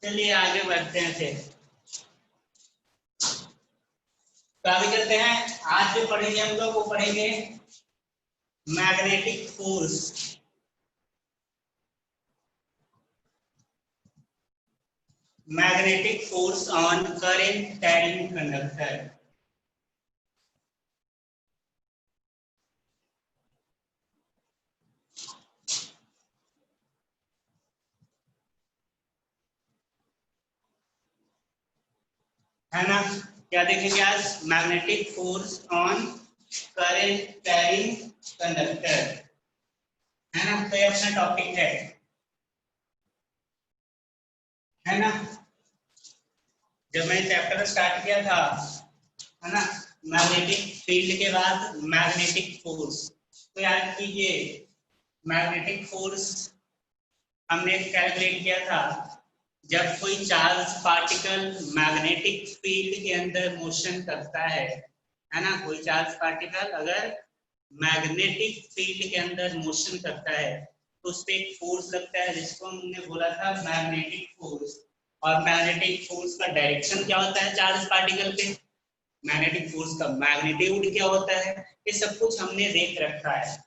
चलिए आगे बढ़ते हैं फिर। तो आगे चलते हैं। आज जो पढ़ेंगे हम लोग वो पढ़ेंगे magnetic force. Magnetic force on current carrying conductor. है ना, क्या देखेंगे आज? Magnetic force on current carrying conductor, है ना। तो ये अपना टॉपिक है ना। जब मैंने चैप्टर स्टार्ट किया था, है ना, मैग्नेटिक फील्ड के बाद मैग्नेटिक फोर्स, तो याद कीजिए मैग्नेटिक फोर्स हमने कैलकुलेट किया था जब कोई चार्ज पार्टिकल मैग्नेटिक फील्ड के अंदर मोशन करता है ना। कोई चार्ज पार्टिकल अगर मैग्नेटिक फील्ड के अंदर मोशन करता है तो उस पर एक फोर्स लगता है जिसको हमने बोला था मैग्नेटिक फोर्स। और मैग्नेटिक फोर्स का डायरेक्शन क्या होता है चार्ज पार्टिकल पे, मैग्नेटिक फोर्स का मैग्नीट्यूड क्या होता है, ये सब कुछ हमने देख रखा है।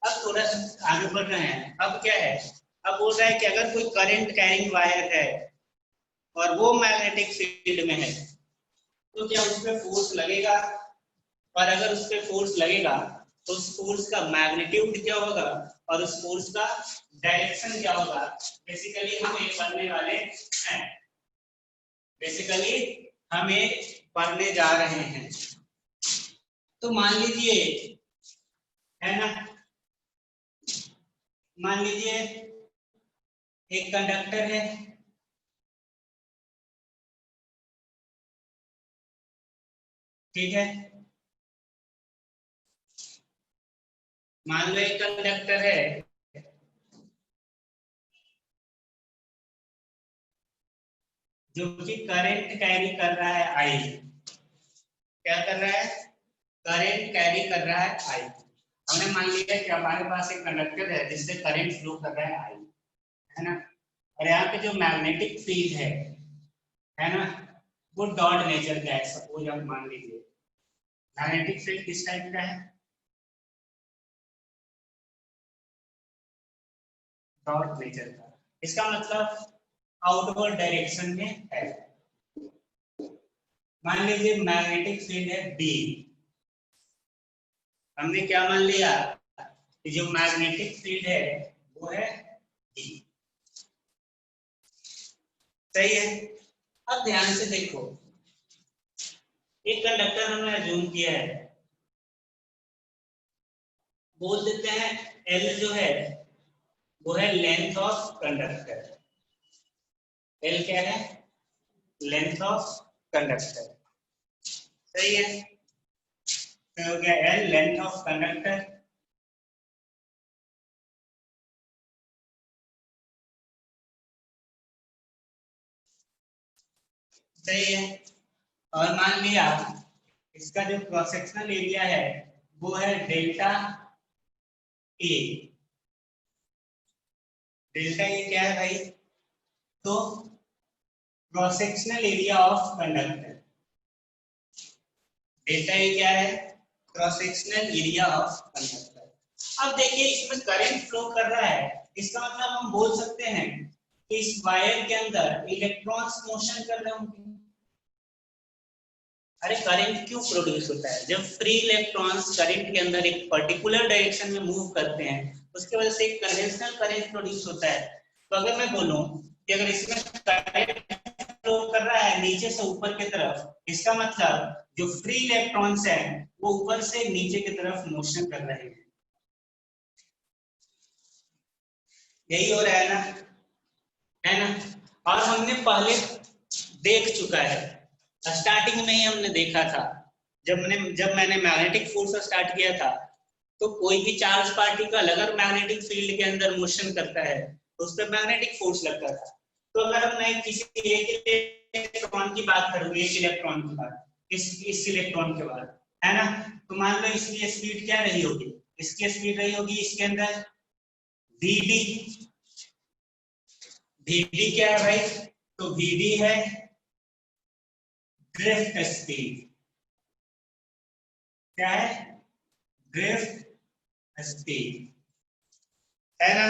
अब थोड़ा सा आगे बढ़ रहे हैं। अब क्या है, अब बोल रहा है कि अगर कोई करंट कैरिंग वायर है और वो मैग्नेटिक फील्ड में है तो क्या उस पर फोर्स लगेगा, और अगर उस पर फोर्स लगेगा तो उस फोर्स का मैग्नीट्यूड क्या होगा और उस फोर्स का डायरेक्शन क्या होगा। बेसिकली हम ये पढ़ने वाले हैं, बेसिकली हम ये पढ़ने जा रहे हैं। तो मान लीजिए, है ना, मान लीजिए एक कंडक्टर है, ठीक है। मान लो एक कंडक्टर है जो कि करंट कैरी कर रहा है आई। क्या कर रहा है? करंट कैरी कर रहा है आई। हमने मान लिया कि हमारे पास एक कंडक्टर है जिससे करंट फ्लो कर रहा है आई, है ना। और यहाँ पे जो मैग्नेटिक फील्ड है ना, वो डॉट नेचर का है। सपोज आप मान लीजिए मैग्नेटिक फील्ड किस टाइप का है, डॉट नेचर का। इसका मतलब आउटवर्ड डायरेक्शन में है। मान लीजिए मैग्नेटिक फील्ड है बी। हमने क्या मान लिया कि जो मैग्नेटिक फील्ड है वो है बी। सही है। अब ध्यान से देखो, एक कंडक्टर हमने अज्यूम किया है, बोल देते हैं एल जो है वो है लेंथ ऑफ कंडक्टर। एल क्या है? Length of conductor. सही है। तो हो गया एल लेंथ ऑफ कंडक्टर। सही है। और मान लिया इसका जो क्रॉस सेक्शनल एरिया है वो है डेल्टा ए। डेल्टा ए क्या है भाई? तो cross sectional area of conductor. Delta A क्या है? Cross sectional area of conductor. अब देखिए इसमें करंट फ्लो कर रहा है, इसका मतलब हम बोल सकते हैं कि इस वायर के अंदर इलेक्ट्रॉन्स मोशन कर रहे होंगे। अरे करंट क्यों प्रोड्यूस होता है? जब फ्री इलेक्ट्रॉन्स करंट के अंदर एक पर्टिकुलर डायरेक्शन में मूव करते हैं उसके वजह से एक कन्वेंशनल करंट प्रोड्यूस होता है। तो अगर मैं बोलूं कि अगर इसमें करंट फ्लो कर रहा है नीचे से ऊपर की तरफ, इसका मतलब जो फ्री इलेक्ट्रॉन्स हैं वो ऊपर से नीचे की तरफ मोशन कर रहे हैं। यही हो रहा है ना, है ना। और हमने पहले देख चुका है, स्टार्टिंग में ही हमने देखा था। जब मैंने मैग्नेटिक फोर्स स्टार्ट किया था तो कोई भी चार्ज पार्टिकल अगर मैग्नेटिक फील्ड के अंदर मोशन करता है तो उस पर मैग्नेटिक फोर्स लगता था। तो अगर हम मैं किसी एक इलेक्ट्रॉन की बात करूँ, एक इलेक्ट्रॉन की बात, इस इलेक्ट्रॉन के बाद, है ना, तो मान लो इसकी स्पीड क्या रही होगी? इसकी स्पीड रही होगी इसके अंदर वी डी। वी डी क्या है भाई? तो Vd है ड्रिफ्ट स्पीड, क्या है, ड्रिफ्ट स्पीड, है ना।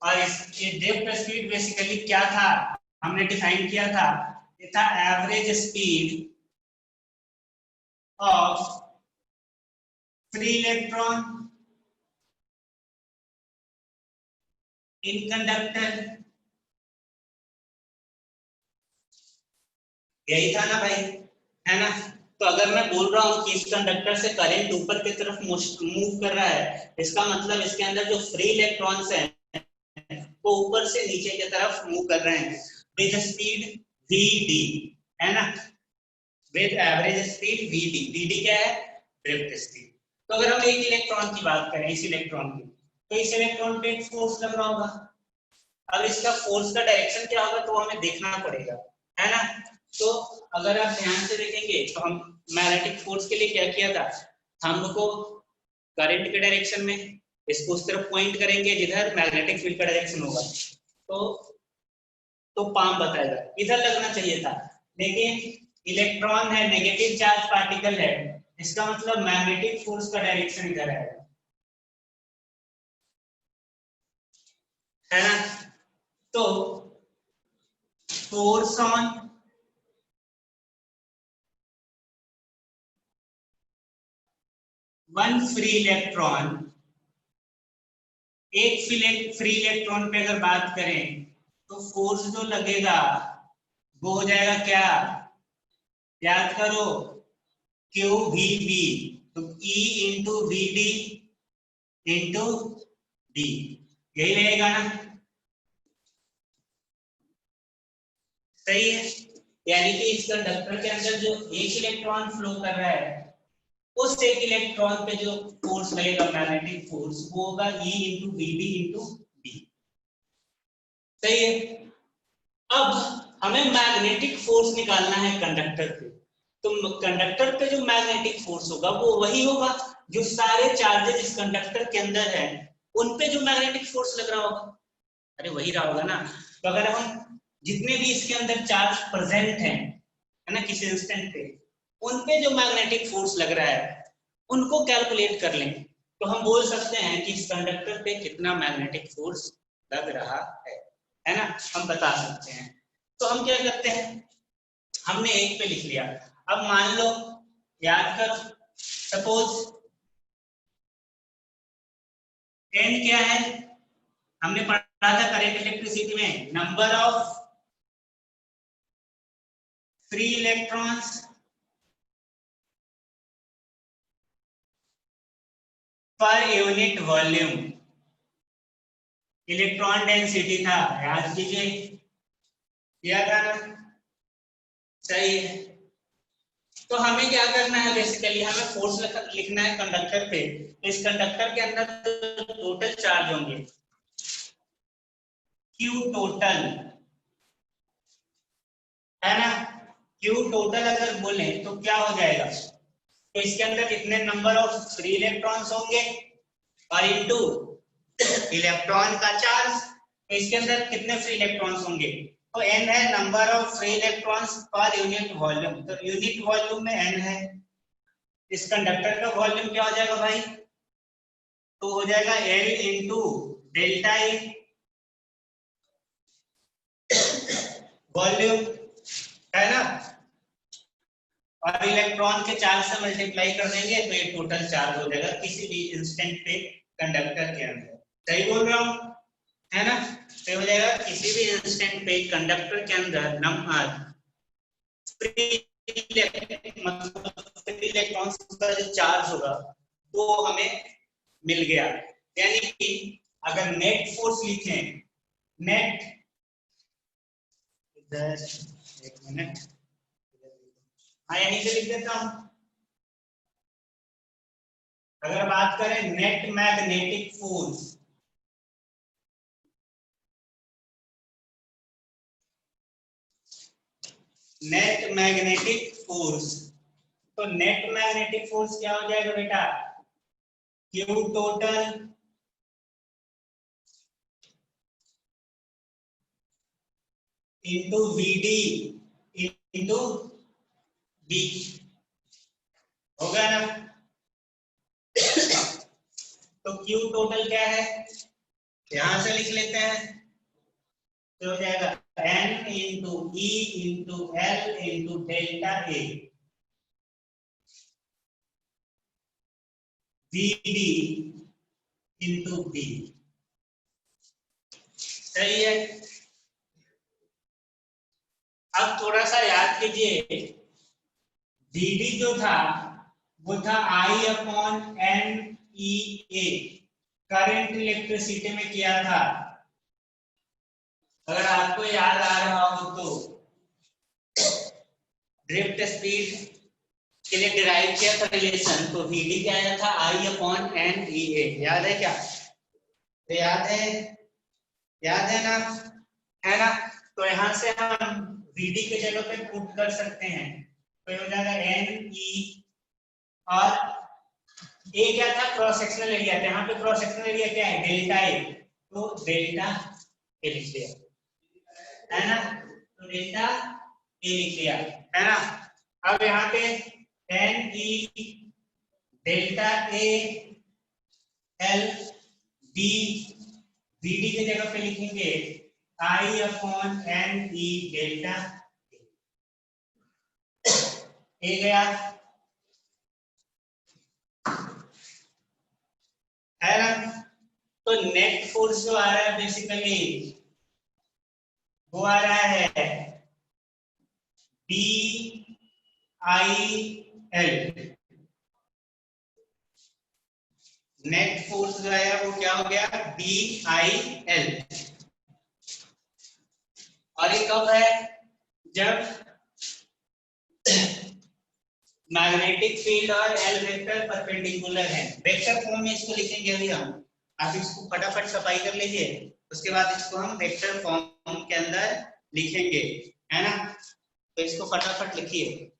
और ये ड्रिफ्ट स्पीड बेसिकली क्या था, हमने डिफाइन किया था, ये था average speed of free electron in conductor, यही था ना भाई, है ना। तो अगर मैं बोल रहा हूँ कि इस कंडक्टर से करंट ऊपर की तरफ मूव कर रहा है, इसका मतलब इसके अंदर जो फ्री इलेक्ट्रॉन्स हैं वो ऊपर से नीचे की तरफ मूव कर रहे हैं विद स्पीड Vd, है ना, with average speed Vd। Vd क्या है, ड्रिफ्ट स्पीड। तो अगर हम एक इलेक्ट्रॉन की बात करें, इस इलेक्ट्रॉन की, तो इस इलेक्ट्रॉन पे एक फोर्स लग रहा होगा। अब इसका फोर्स का डायरेक्शन क्या होगा तो हमें देखना पड़ेगा, है ना। तो अगर आप ध्यान से देखेंगे तो हम मैग्नेटिक फोर्स के लिए क्या किया था, थंब को करंट के डायरेक्शन में, इसको उस तरफ पॉइंट करेंगे जिधर मैग्नेटिक फील्ड का डायरेक्शन होगा, तो पाम बताएगा इधर लगना चाहिए था, लेकिन इलेक्ट्रॉन है, नेगेटिव चार्ज पार्टिकल है, इसका मतलब मैग्नेटिक फोर्स का डायरेक्शन इधर है ना। तो force on one free electron, एक फ्री इलेक्ट्रॉन पे अगर बात करें तो फोर्स जो लगेगा वो हो जाएगा क्या, याद करो, क्यू वी बी, तो E into V D into D, यही रहेगा ना, सही है। यानी कि इस कंडक्टर के अंदर जो एक इलेक्ट्रॉन फ्लो कर रहा है, उस एक इलेक्ट्रॉन पे जो फोर्स लगेगा मैग्नेटिक फोर्स, वो होगा E into V D into D, सही है। अब हमें मैग्नेटिक फोर्स निकालना है कंडक्टर पे, तो कंडक्टर पे जो मैग्नेटिक फोर्स होगा वो वही होगा जो सारे चार्जेस इस कंडक्टर के अंदर है उन पे जो मैग्नेटिक फोर्स लग रहा होगा, अरे वही रहा होगा ना। तो अगर हम जितने भी इसके अंदर चार्ज प्रेजेंट है ना, किसी इंस्टेंट पे, उन पे जो मैग्नेटिक फोर्स लग रहा है उनको कैलकुलेट कर लें, तो हम बोल सकते हैं कि इस कंडक्टर पे कितना मैग्नेटिक फोर्स लग रहा है ना, हम बता सकते हैं। तो हम क्या करते हैं, हमने एक पे लिख लिया, अब मान लो, याद कर, सपोज n क्या है, हमने पढ़ा था करंट इलेक्ट्रिसिटी में, number of free electrons per unit volume, electron density था, याद कीजिए, किया था ना, सही है। तो हमें क्या करना है, बेसिकली हमें फोर्स लिखना है कंडक्टर पे, तो इस कंडक्टर के अंदर टोटल चार्ज होंगे Q टोटल, है ना। Q टोटल अगर बोले तो क्या हो जाएगा, तो इसके अंदर कितने नंबर ऑफ फ्री इलेक्ट्रॉन्स होंगे और इनटू इलेक्ट्रॉन का चार्ज, तो इसके अंदर कितने फ्री इलेक्ट्रॉन्स होंगे, तो n है number of free electrons per unit volume, तो यूनिट वॉल्यूम में n है, इस कंडक्टर का वॉल्यूम क्या हो जाएगा भाई, तो हो जाएगा L into delta E volume, है ना, और इलेक्ट्रॉन के चार्ज से मल्टीप्लाई कर देंगे तो ये टोटल चार्ज हो जाएगा किसी भी इंस्टेंट पे कंडक्टर के अंदर, सही बोल रहा हूँ, है ना। तो हो जाएगा किसी भी इंस्टेंट पे कंडक्टर के अंदर नंबर फ्री इलेक्ट्रॉन का जो चार्ज होगा वो हमें मिल गया। यानी कि अगर नेट फोर्स लिखें, नेट, इधर एक मिनट, हाँ यहीं से लिख देता हूं, अगर बात करें net magnetic force, net magnetic force, तो नेट मैग्नेटिक फोर्स क्या हो जाएगा बेटा, Q total into V D into B, हो गया ना। तो क्यू टोटल क्या है, यहां से लिख लेते हैं, तो हो जाएगा N into E into L into delta A V D into B. सही है। अब थोड़ा सा याद कीजिए, डी जो था वो था आई अपॉन एन ई ए, करंट इलेक्ट्रिसिटी में किया था। अगर आपको याद आ रहा हो तो ड्रिफ्ट स्पीड के लिए डिराइव किया था रिलेशन, तो वीडी क्या आया था, आई अपॉन एन ई ए, याद है क्या? तो याद है ना, है ना। तो यहां से हम वीडी के जगह पे पुट कर सकते हैं, तो ये हो जाएगा एन ई, और ए क्या था, क्रॉस सेक्शनल एरिया था, यहाँ पे क्रॉस सेक्शनल एरिया क्या है, डेल्टा ए, तो डेल्टा ए लिख दिया, है ना। तो डेल्टा ए लिख दिया, है ना। अब यहाँ पे N E delta A L D, V D की जगह पे लिखेंगे I upon N E delta A गया, है ना। तो नेट फोर्स जो आ रहा है बेसिकली वो आ रहा है B I L, net force जो है वो क्या हो गया, बी आई एल। और ये कब है, जब मैग्नेटिक फील्ड और एल वेक्टर परपेंडिकुलर है। वेक्टर फॉर्म में इसको लिखेंगे अभी हम, आप इसको फटाफट सफाई कर लीजिए, उसके बाद इसको हम वेक्टर फॉर्म के अंदर लिखेंगे, है ना। तो इसको फटाफट लिखिए।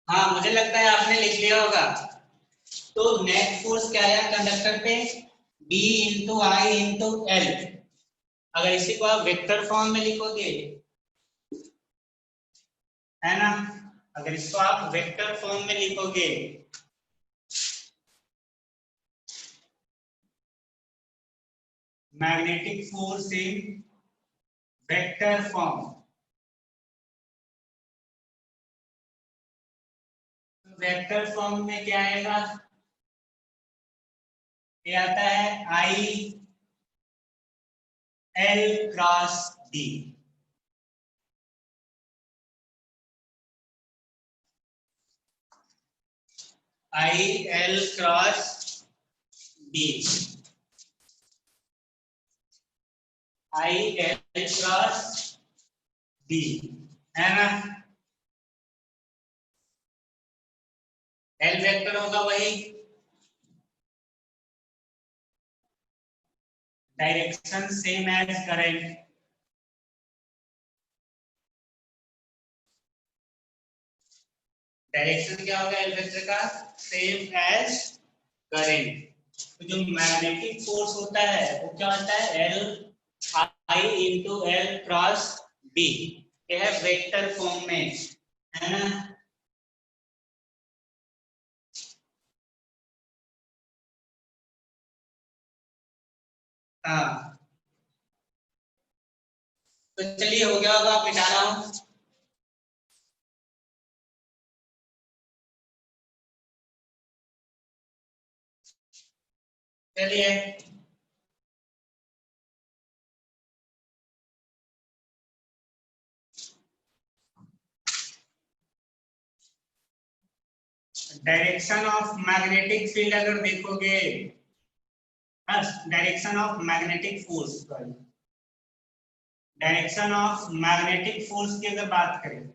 हाँ, मुझे लगता है आपने लिख लिया होगा। तो नेट फोर्स क्या है कंडक्टर पे, बी इंटू आई इंटू एल। अगर इसी को आप वेक्टर फॉर्म में लिखोगे, है ना, अगर इसको आप वेक्टर फॉर्म में लिखोगे, magnetic force in vector form, vector form में क्या आएगा, ये आता है I L cross D. I L cross D, I L cross D, है ना। एल वेक्टर होगा वही, direction same as current, direction क्या होगा एल वेक्टर का, सेम एज करंट। तो जो मैग्नेटिक फोर्स होता है वो क्या होता है, L I into L cross B, यह है वेक्टर फॉर्म में, है ना। हाँ, तो चलिए हो गया होगा, आप मिटा रहा हूं। चलिए, डायरेक्शन ऑफ मैग्नेटिक फील्ड अगर देखोगे, direction of magnetic force, sorry, direction of magnetic force की अगर बात करें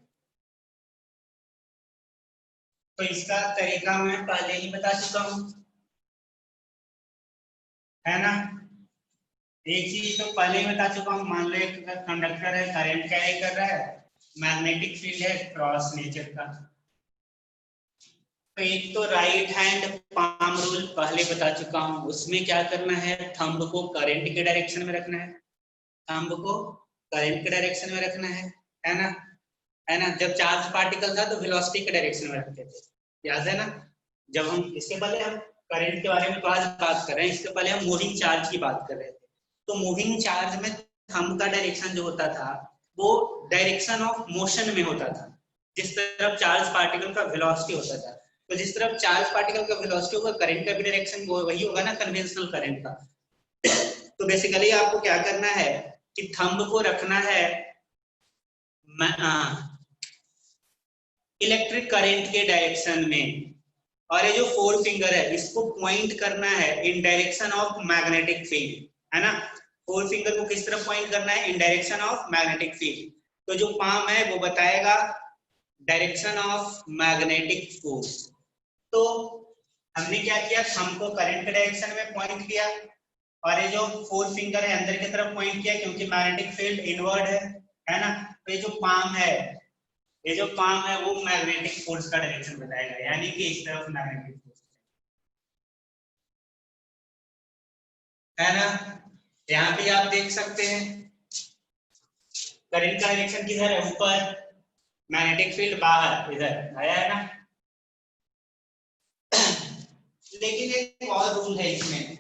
तो इसका तरीका मैं पहले ही बता चुका हूं, है ना। एक चीज तो पहले ही बता चुका हूं, मान लो एक कंडक्टर है, करंट कैरी कर रहा है, मैग्नेटिक फील्ड है क्रॉस नेचर का। तो एक तो राइट हैंड पाम रूल पहले बता चुका हूं, उसमें क्या करना है, थंब को करंट के डायरेक्शन में रखना है, थंब को करंट के डायरेक्शन में रखना है ना, है ना। जब चार्ज पार्टिकल था तो वेलोसिटी के डायरेक्शन में रखते थे, याद है ना। जब हम इसके पहले हम करंट के बारे में तो आज बात कर रहे हैं, इसके पहले हम मूविंग चार्ज की बात कर रहे थे। तो मूविंग चार्ज में थंब का डायरेक्शन जो होता था वो डायरेक्शन ऑफ मोशन में होता था, जिस तरफ चार्ज पार्टिकल का वेलोसिटी होता था। तो जिस तरफ चार्ज पार्टिकल का वेलोसिटी होगा, करंट का भी डायरेक्शन वही होगा ना, कन्वेंशनल करंट का। तो बेसिकली आपको क्या करना है कि थंब को रखना है इलेक्ट्रिक करंट के डायरेक्शन में, और ये जो फोर फिंगर है इसको पॉइंट करना है इन डायरेक्शन ऑफ मैग्नेटिक फील्ड, है ना। फोर फिंगर को किस तरफ पॉइंट करना है, इन डायरेक्शन ऑफ मैग्नेटिक फील्ड। तो जो पाम है वो बताएगा डायरेक्शन ऑफ मैग्नेटिक फोर्स। तो हमने क्या किया, थंब को करंट के डायरेक्शन में पॉइंट किया, और ये जो फोर फिंगर है अंदर की तरफ पॉइंट किया, क्योंकि मैग्नेटिक फील्ड इनवर्ड है ना। तो ये जो पाम है, ये जो पाम है वो मैग्नेटिक फोर्स का डायरेक्शन बताएगा, यानी कि इस तरफ मैग्नेटिक फोर्स, है ना। यहाँ भी आप देख सकते हैं करंट का डायरेक्शन किधर है, ऊपर, मैग्नेटिक फील्ड बाहर, इधर आया है ना। लेकिन एक और रूल है इसमें,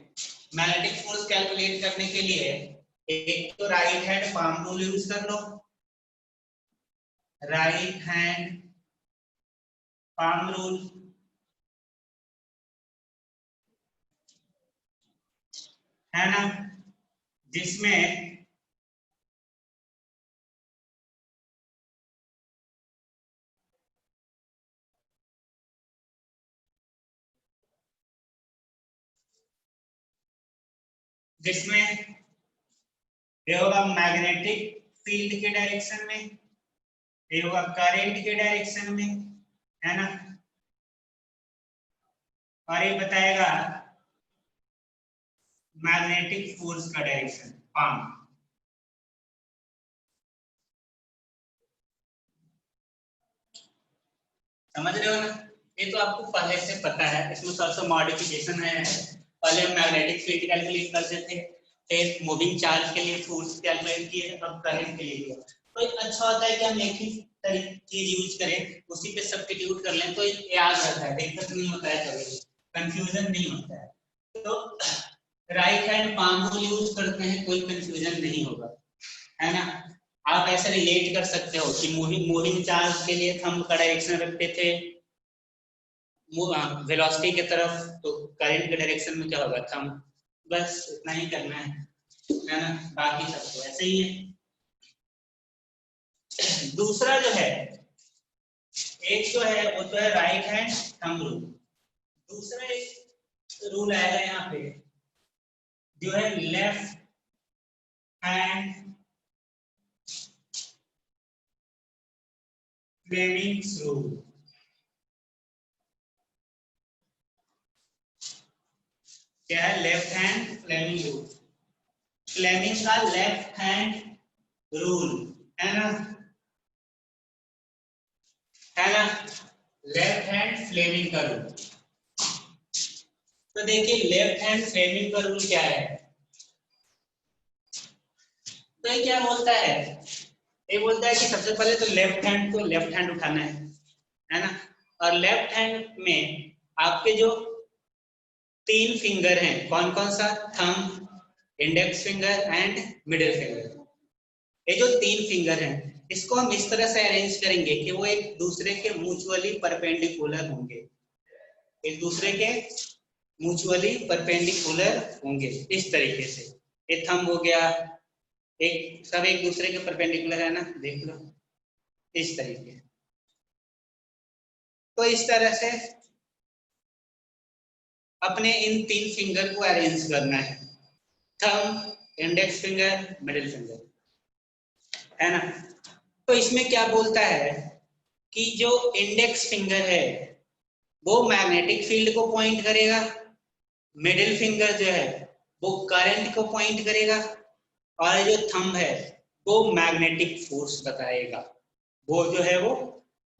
मैग्नेटिक फोर्स कैलकुलेट करने के लिए एक तो right hand palm rule use कर लो, राइट हैंड पाम रूल, है ना, जिसमें जिसमें ये होगा मैग्नेटिक फील्ड के डायरेक्शन में, ये होगा करंट के डायरेक्शन में, है ना। और ये बताएगा मैग्नेटिक फोर्स का डायरेक्शन, पाम। समझ रहे हो ना। ये तो आपको पहले से पता है, इसमें सबसे मॉडिफिकेशन है, पहले हम मैग्नेटिक फील्ड कैलकुलेट करते थे, फिर मूविंग चार्ज के लिए फोर्स कैलकुलेट किए, अब करंट के लिए किया। तो अच्छा होता है कि हम एक ही चीज यूज करें, उसी पे सब्स्टिट्यूट कर लें, तो याद रहता है, दिक्कत नहीं होता है, कभी कंफ्यूजन नहीं होता है। तो right hand palm rule use करते हैं, कोई कंफ्यूजन नहीं होगा, है ना। आप ऐसे रिलेट कर सकते हो कि मूविंग चार्ज के लिए थंब का डायरेक्शन रखते थे वेलोसिटी की तरफ, तो करंट के डायरेक्शन में क्या होगा, थंब। बस इतना ही करना है ना, बाकी सब तो ऐसे ही है। दूसरा जो है, एक जो है वो तो है राइट हैंड थंब रूल, दूसरा एक रूल आएगा यहाँ पे जो है लेफ्ट हैंड फ्लेमिंग्स रूल। क्या है, left hand Fleming rule, Fleming का लेफ्ट हैंड रूल, है ना, है ना, लेफ्ट हैंड फ्लेमिंग का रूल। तो देखिए लेफ्ट हैंड फ्लेमिंग का रूल क्या है, तो ये क्या बोलता है, ये बोलता है कि सबसे पहले तो लेफ्ट हैंड को लेफ्ट हैंड उठाना है ना। और लेफ्ट हैंड में आपके जो तीन फिंगर हैं, कौन कौन सा, thumb, index finger and middle finger, ये जो तीन फिंगर हैं इसको हम इस तरह से अरेंज करेंगे कि वो एक दूसरे के म्यूचुअली परपेंडिकुलर होंगे, एक दूसरे के म्यूचुअली परपेंडिकुलर होंगे, इस तरीके से। ये थंब हो गया, एक सब एक दूसरे के परपेंडिकुलर है ना, देख लो इस तरीके। तो इस तरह से अपने इन 3 फिंगर को अरेंज करना है, thumb, index finger, middle finger, है ना। तो इसमें क्या बोलता है कि जो इंडेक्स फिंगर है वो मैग्नेटिक फील्ड को पॉइंट करेगा, मिडिल फिंगर जो है वो करंट को पॉइंट करेगा, और जो थंब है वो मैग्नेटिक फोर्स बताएगा, वो जो है वो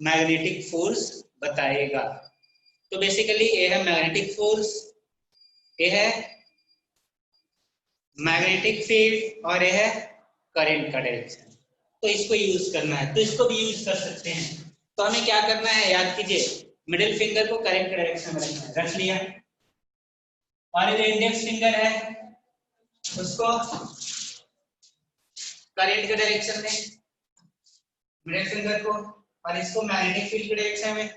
मैग्नेटिक फोर्स बताएगा। तो बेसिकली ये है मैग्नेटिक फोर्स, ये है मैग्नेटिक फील्ड, और ये है करंट का डायरेक्शन। तो इसको यूज करना है, तो इसको भी यूज कर सकते हैं। तो हमें क्या करना है, याद कीजिए, मिडिल फिंगर को करंट के डायरेक्शन में रखना है, रख लिया। और ये जो इंडेक्स फिंगर है उसको करंट के डायरेक्शन में, मिडिल फिंगर को, और इसको मैग्नेटिक फील्ड के डायरेक्शन में।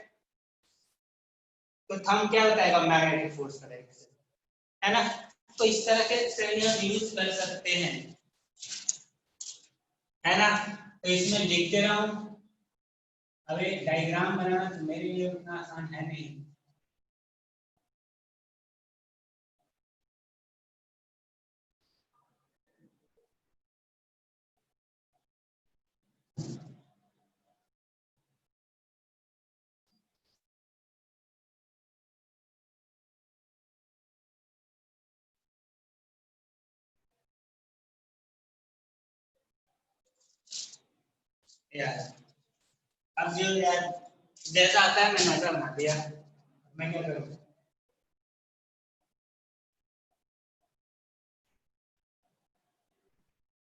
तो थंब क्या बताएगा, मैग्नेटिक फोर्स का डायरेक्शन, है ना। तो इस तरह के श्रेणी हम यूज कर सकते हैं, है ना। तो इसमें लिखते रहूं, अभी डायग्राम बनाना तो मेरे लिए उतना आसान है नहीं। यार अब जो यार जैसा आता है मैंने वैसा बना दिया, मैं क्या करूं।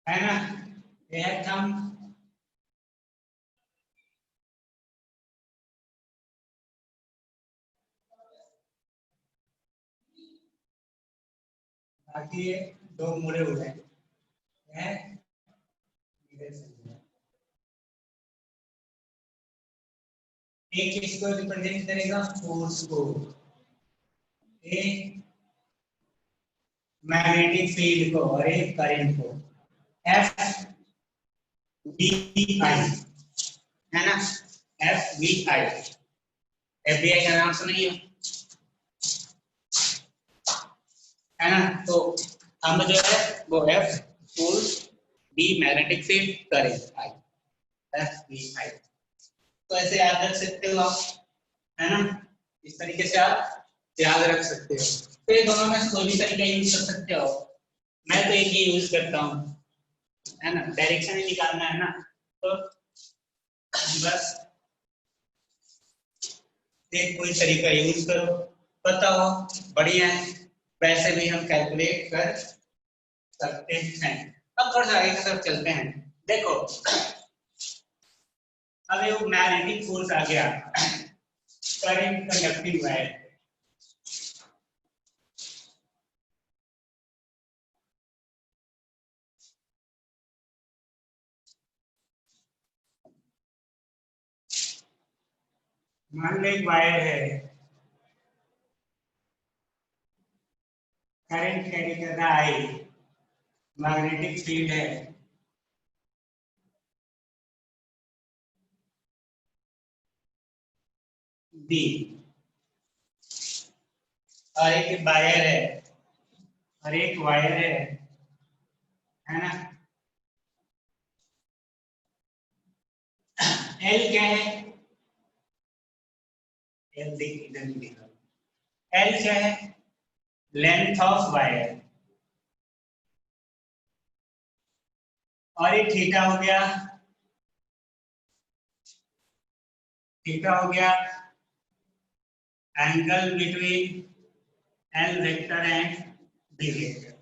है ना, ये है थंब, बाकी ये दो मुड़े हुए हैं, एक इसको रिप्रेजेंट करेगा फोर्स को, एक मैग्नेटिक फील्ड को, और एक करंट को, एफ वी आई, है ना, एफ वी आई। एफबीआई का नाम सुनिए, है ना। तो हम जो है वो F force, B magnetic field, current I, F V I. तो ऐसे याद रख सकते हो आप, है ना, इस तरीके से आप याद रख सकते हो। तो ये दोनों में से कोई भी तरीका यूज कर सकते हो, मैं तो एक ही यूज करता हूँ, है ना, डायरेक्शन ही निकालना है ना। तो बस एक कोई तरीका यूज करो, पता हो, बढ़िया है, वैसे भी हम कैलकुलेट कर सकते हैं। अब थोड़ा सा आगे की तरफ चलते हैं। देखो अब ये मैग्नेटिक फोर्स आ गया, करंट कंडक्टिंग वायर, मान लो एक वायर है, करंट कैरी कर रहा है, मैग्नेटिक फील्ड है, बी, और एक वायर है, और एक वायर है ना। एल क्या है, एल देख इधर नहीं लिखा, एल क्या है, लेंथ ऑफ वायर, और एक थीटा हो गया, थीटा हो गया angle between L vector and B vector,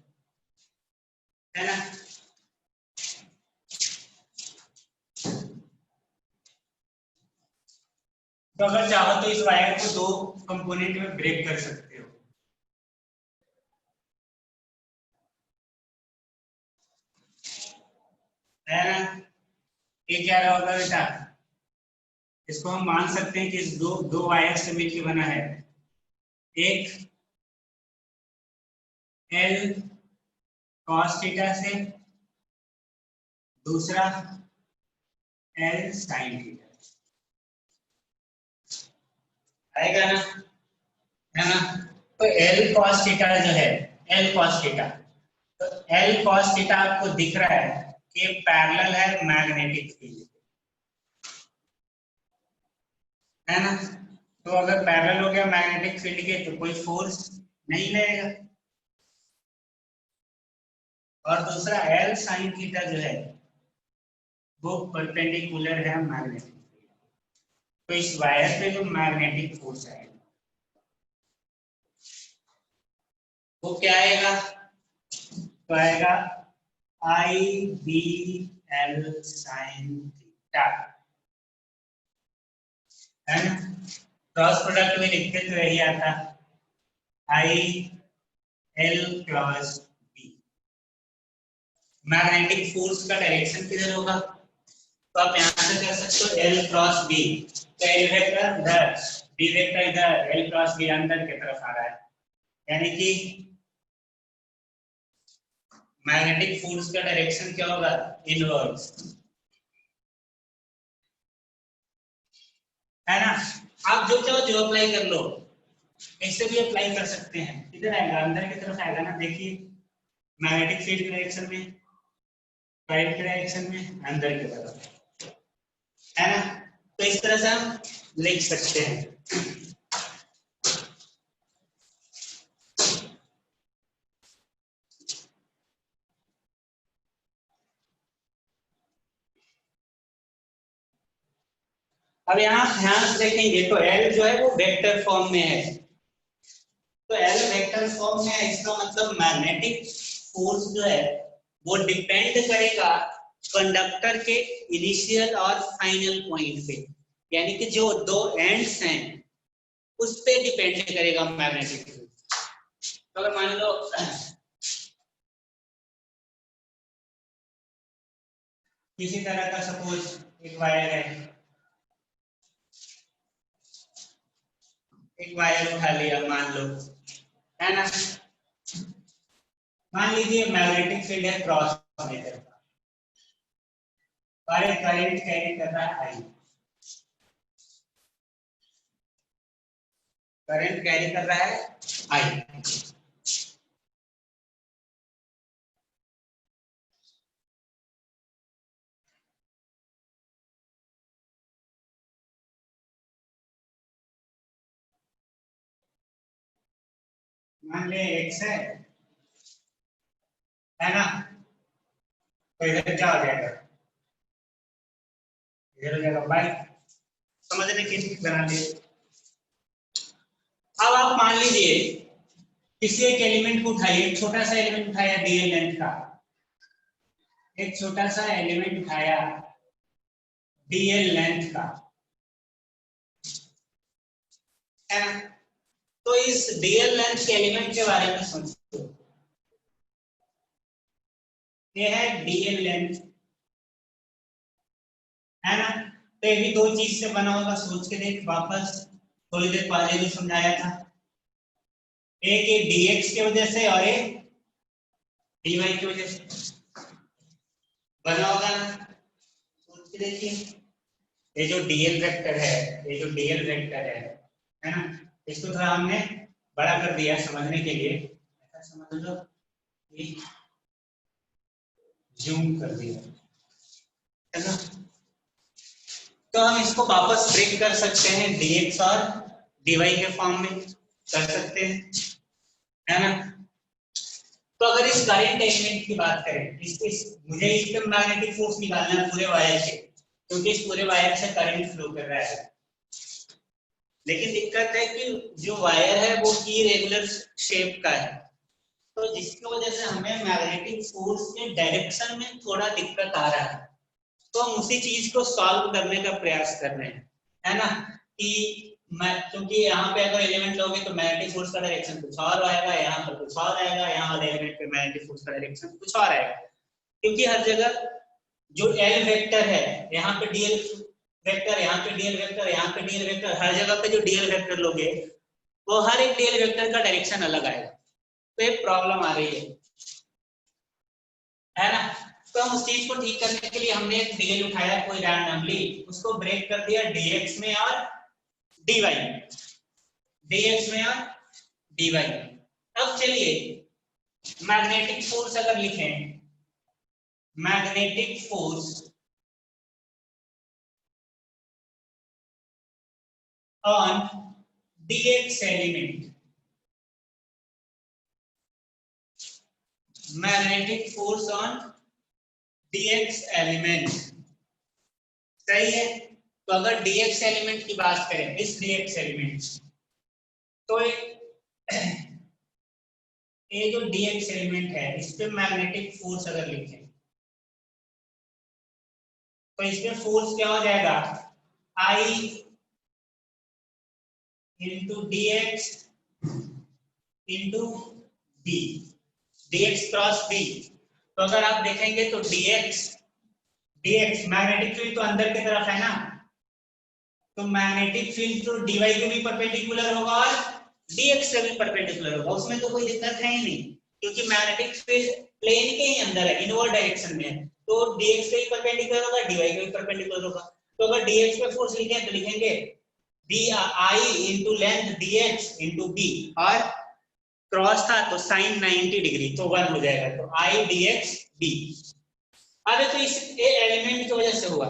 है ना। तो अगर चाहो तो इस वायर को दो कंपोनेंट में ब्रेक कर सकते हो, है ना। ये क्या रहा होगा बेटा, इसको हम मान सकते हैं कि दो दो वायर से मिलकर बना है, एक एल कॉस थीटा से, दूसरा एल साइन थीटा, आएगा ना, है ना। तो एल कॉस थीटा जो है, एल कॉस थीटा, तो एल कॉस थीटा आपको दिख रहा है कि पैरेलल है मैग्नेटिक फील्ड, है ना। तो अगर पैरेलल हो गया मैग्नेटिक फील्ड के तो कोई फोर्स नहीं लगेगा। और दूसरा एल साइन थीटा जो है वो परपेंडिकुलर है मैग्नेटिक, तो इस वायर पे जो मैग्नेटिक फोर्स आएगा वो क्या आएगा, तो आएगा I B L sine theta, है ना। क्रॉस प्रोडक्ट में लिखते तो यही आता, I L cross B. Magnetic force का डायरेक्शन किधर होगा, तो आप यहां से कर सकते हो एल क्रॉस बी, तो एल वेक्टर इधर, बी वेक्टर इधर, एल क्रॉस बी अंदर की तरफ आ रहा है, यानी कि मैग्नेटिक फोर्स का डायरेक्शन क्या होगा, इनवर्स, है ना। आप जो चाहो जो अप्लाई कर लो, ऐसे भी अप्लाई कर सकते हैं, किधर आएगा, अंदर की तरफ आएगा ना। देखिए मैग्नेटिक फील्ड के डायरेक्शन में, करंट के डायरेक्शन में, अंदर की तरफ, है ना। तो इस तरह से हम लिख सकते हैं। अब यहाँ ध्यान से देखेंगे तो एल जो है वो वेक्टर फॉर्म में है, तो एल वेक्टर फॉर्म में है, इसका मतलब मैग्नेटिक फोर्स जो है वो डिपेंड करेगा कंडक्टर के इनिशियल और फाइनल पॉइंट पे, यानी कि जो दो एंड्स हैं उस पे डिपेंड करेगा मैग्नेटिक फोर्स। तो अगर मान लो किसी तरह का सपोज एक वायर है, एक वायर उठा लिया मान लो, है ना। मान लीजिए मैग्नेटिक फील्ड है क्रॉस मीटर का, और एक करंट कैरी कर रहा है आई, करंट कैरी कर रहा है आई। मान ले एक्स है ना, तो इधर क्या हो जाएगा, इधर हो जाएगा वाई। समझने की चीज बना लिए। अब आप मान लीजिए किसी एक एलिमेंट को उठाइए, एक छोटा सा एलिमेंट उठाया डीएल लेंथ का, एक छोटा सा एलिमेंट उठाया डीएल लेंथ का, है ना। तो इस डीएल लेंथ के एलिमेंट के बारे में सोचो, ये है डीएल लेंथ, है ना। तो ये भी दो चीज से बना होगा, सोच के देख वापस, थोड़ी देर पहले भी समझाया था, एक ये dx की वजह से और एक dy की वजह से बना होगा ना। सोच के देखिए, ये जो dl वेक्टर है, ये जो dl वेक्टर है ना, इसको थोड़ा हमने बड़ा कर दिया समझने के लिए, ऐसा समझ लो कि जूम कर दिया, है ना। तो हम इसको वापस ब्रेक कर सकते हैं dx और dy के फॉर्म में कर सकते हैं, है ना। तो अगर इस करंट एलिमेंट की बात करें, मुझे इसके मैग्नेटिक फोर्स निकालना है पूरे वायर से, क्योंकि इस पूरे वायर से करंट फ्लो कर रहा है। लेकिन दिक्कत है कि जो वायर है वो इरेगुलर शेप का है, तो जिसकी वजह से हमें मैग्नेटिक फोर्स के डायरेक्शन में थोड़ा दिक्कत आ रहा है। तो हम उसी चीज को सॉल्व करने का प्रयास कर रहे हैं, है ना। कि क्योंकि यहाँ पे अगर एलिमेंट लोगे तो मैग्नेटिक फोर्स का डायरेक्शन कुछ और आएगा, यहाँ पर कुछ और आएगा, यहाँ वाले एलिमेंट पे मैग्नेटिक फोर्स का डायरेक्शन कुछ और आएगा, क्योंकि हर जगह जो एल वेक्टर है, यहाँ पे डीएल वेक्टर, यहाँ पे डीएल वेक्टर, यहाँ पे डीएल वेक्टर, हर जगह पे जो डीएल वेक्टर लोगे वो हर एक डीएल वेक्टर का डायरेक्शन अलग आएगा, तो एक प्रॉब्लम आ रही है ना। तो हम उस चीज को ठीक करने के लिए हमने एक डीएल उठाया कोई रैंडमली, उसको ब्रेक कर दिया dx में और dy, dx में और dy। अब चलिए मैग्नेटिक फोर्स अगर लिखें, magnetic force on dx element, magnetic force on dx element, सही है। तो अगर dx एलिमेंट की बात करें, इस dx एलिमेंट, तो ये जो dx एलिमेंट है इस पे मैग्नेटिक फोर्स अगर लिखें तो इसमें फोर्स क्या हो जाएगा, I into dx into b, dx cross b। तो अगर आप देखेंगे तो dx मैग्नेटिक फील्ड तो अंदर की तरफ है ना, तो मैग्नेटिक फील्ड तो dy को भी परपेंडिकुलर होगा और dx से भी परपेंडिकुलर होगा, उसमें तो कोई दिक्कत है ही नहीं, क्योंकि मैग्नेटिक फील्ड प्लेन के ही अंदर है, इनवर्ड डायरेक्शन में है, तो dx से भी परपेंडिकुलर होगा, dy को भी परपेंडिकुलर होगा। तो अगर dx पे फोर्स लिखें तो लिखेंगे I into length dx into b, और क्रॉस था तो साइन 90 डिग्री, तो 1 हो जाएगा, तो I dx b। अब तो इस एलिमेंट की वजह से हुआ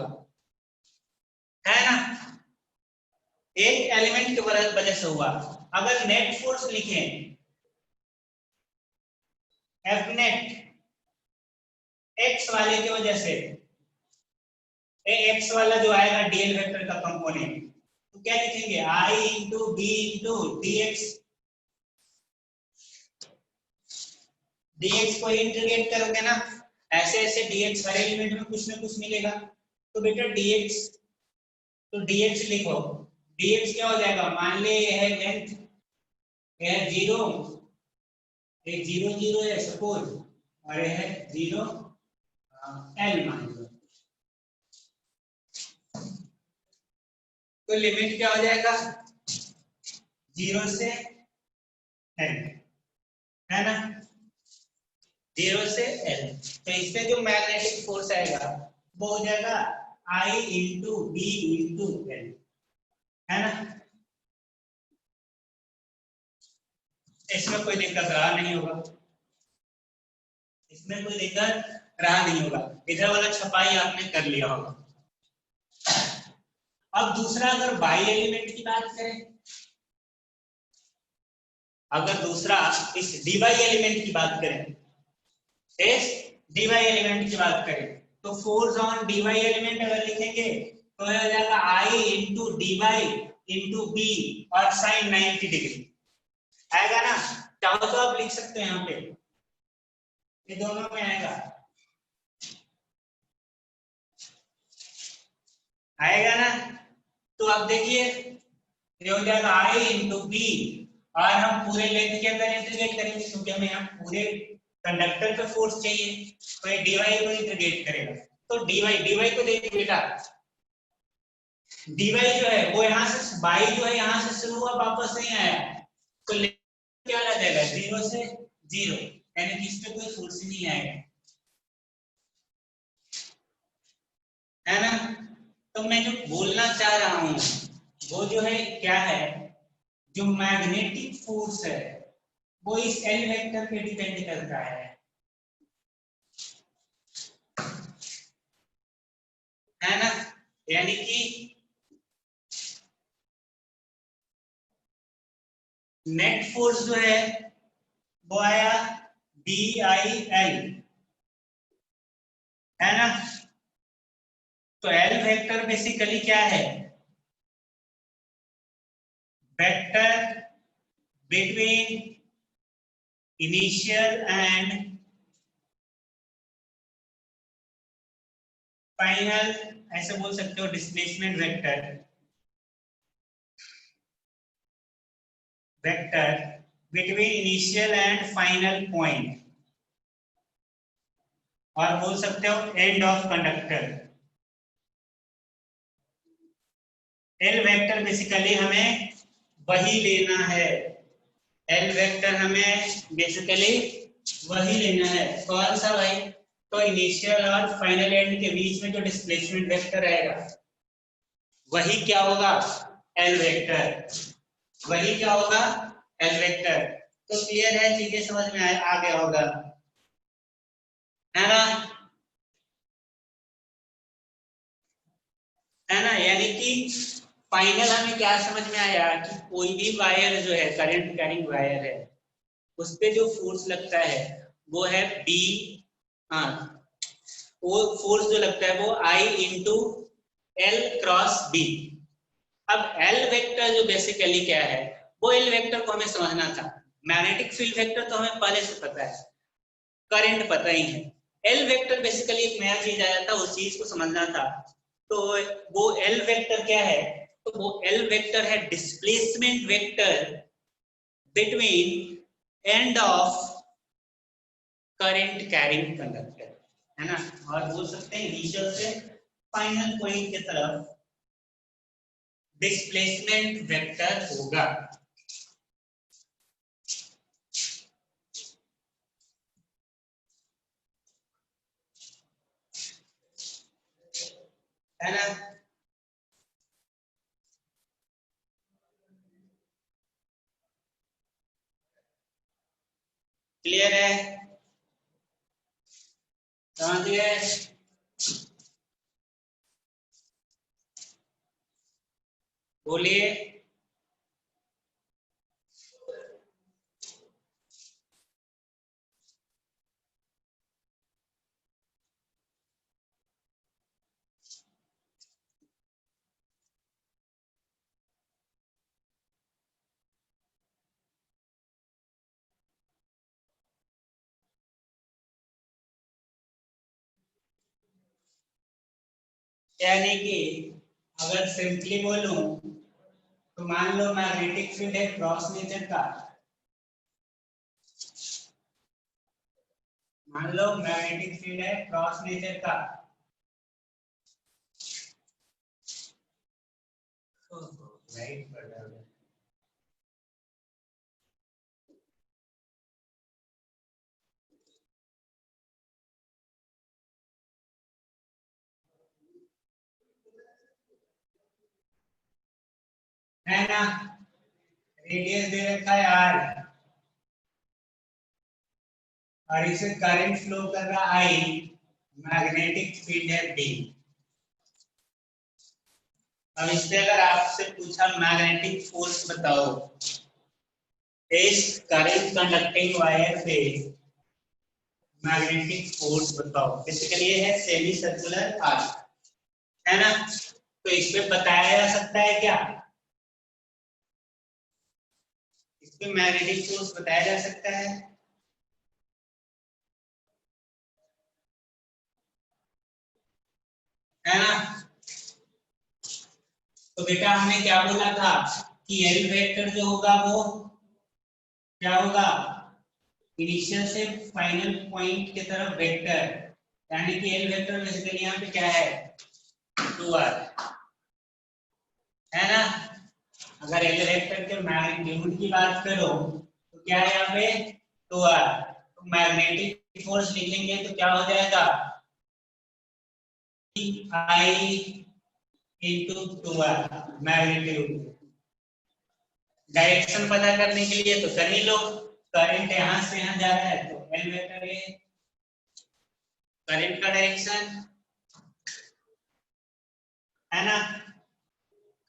है ना, एक एलिमेंट की वजह से हुआ। अगर नेट फोर्स लिखें F नेट x वाले की वजह से, x वाला जो आएगा dl वेक्टर का कंपोनेंट, तो क्या लिखेंगे I into b into dx, dx को इंटीग्रेट करोगे ना, ऐसे ऐसे dx हर एलिमेंट में कुछ ना कुछ मिलेगा, तो बेटा dx, तो dx लिखो, dx क्या हो जाएगा, मान ले ये है लेंथ, ये है 0, ये 0 0 है सपोज, और ये है 0 l मान लो, तो लिमिट क्या हो जाएगा 0 से l, है ना, 0 से l। तो इसमें जो मैग्नेटिक फोर्स आएगा वो हो जाएगा I into b into l, है ना। इसमें कोई दिक्कत रहा नहीं होगा, इसमें कोई दिक्कत रहा नहीं होगा, इधर वाला छपाई आपने कर लिया होगा। अब दूसरा अगर बाई एलिमेंट की बात करें, अगर दूसरा इस dy एलिमेंट की बात करें, इस dy एलिमेंट की बात करें, तो फोर्स ऑन dy एलिमेंट अगर लिखेंगे तो हो जाएगा I into dy into b और साइन 90 डिग्री आएगा ना। चाहो तो आप लिख सकते हैं यहाँ पे, ये दोनों में आएगा ना। तो आप देखिए ये हो जाएगा I इंटू बी, और हम पूरे लेंथ के अंदर इंटीग्रेट करेंगे क्योंकि हमें यहाँ पूरे कंडक्टर पे फोर्स चाहिए, तो ये dy को इंटीग्रेट करेगा, तो dy को देखिए बेटा, dy जो है वो यहाँ से, बाई जो है यहाँ से शुरू हुआ वापस नहीं आया, तो क्या आ जाएगा 0 से 0, यानी कि इस पे कोई फोर्स ही नहीं आएगा, है ना। तो मैं जो बोलना चाह रहा हूं वो जो है क्या है, जो मैग्नेटिक फोर्स है वो इस एल वेक्टर पे डिपेंड करता है ना। यानी कि नेट फोर्स जो है वो आया BIL, है ना। तो एल वेक्टर बेसिकली क्या है, vector between initial and final, ऐसे बोल सकते हो displacement vector, vector between initial and final point, और बोल सकते हो end of conductor. L vector basically हमें वही लेना है, एल वेक्टर हमें बेसिकली वही लेना है, कौन सा भाई, तो इनिशियल और फाइनल एंड के बीच में जो डिस्प्लेसमेंट वेक्टर आएगा वही क्या होगा एल वेक्टर, वही क्या होगा एल वेक्टर। तो क्लियर है, चीजें समझ में आ गया होगा, है ना? है ना? यानी कि फाइनल हमें क्या समझ में आया कि कोई भी वायर जो है, करंट कैरिंग वायर है, उस पे जो फोर्स लगता है वो है बी। हाँ, वो फोर्स जो लगता है वो आई इंटू एल क्रॉस बी। अब एल वेक्टर जो बेसिकली क्या है, वो एल वेक्टर को हमें समझना था। मैग्नेटिक फील्ड वेक्टर तो हमें पहले से पता है, करंट पता ही है। एल वेक्टर बेसिकली एक नया चीज आया था, उस चीज को समझना था। तो वो एल वेक्टर क्या है? तो वो एल वेक्टर है displacement vector between end of current carrying conductor, है ना? और बोल सकते हैं इनिशियल से फाइनल पॉइंट की तरफ डिस्प्लेसमेंट वेक्टर होगा। है ना? क्लियर है? समझ गए? बोलिए। यानी कि अगर सिंपली बोलूं तो मान लो मैग्नेटिक फील्ड है क्रॉस नेचर का। मान लो मैग्नेटिक फील्ड है क्रॉस नेचर का। राइट, है ना? रेडियस दे रखा है आर, और इसे करंट फ्लो कर रहा आई, मैग्नेटिक फील्ड है बी। अब इससे अगर आपसे पूछा मैग्नेटिक फोर्स बताओ, इस करंट कंडक्टिंग वायर पे मैग्नेटिक फोर्स बताओ। बेसिकली ये है सेमी सर्कुलर आर्क, है ना? तो इस पे बताया जा सकता है क्या? इस पे मैग्नेटिक फोर्स बताया जा सकता है ना? तो बेटा हमने क्या बोला था कि एल वेक्टर जो होगा वो क्या होगा? इनिशियल से फाइनल पॉइंट की तरफ वेक्टर, यानी कि एल वेक्टर बेसिकली यहाँ पे क्या है? 2r, है ना? अगर एल वेक्टर के मैग्नीट्यूड की बात करो तो क्या है यहाँ पे? 2r। तो मैग्नेटिक फोर्स लिखेंगे तो क्या हो जाएगा? I into 2r magnitude. Direction पता करने के लिए तो कर ही लो, करंट यहाँ से यहाँ जा रहा है तो एल वेक्टर ये करंट का डायरेक्शन, है ना?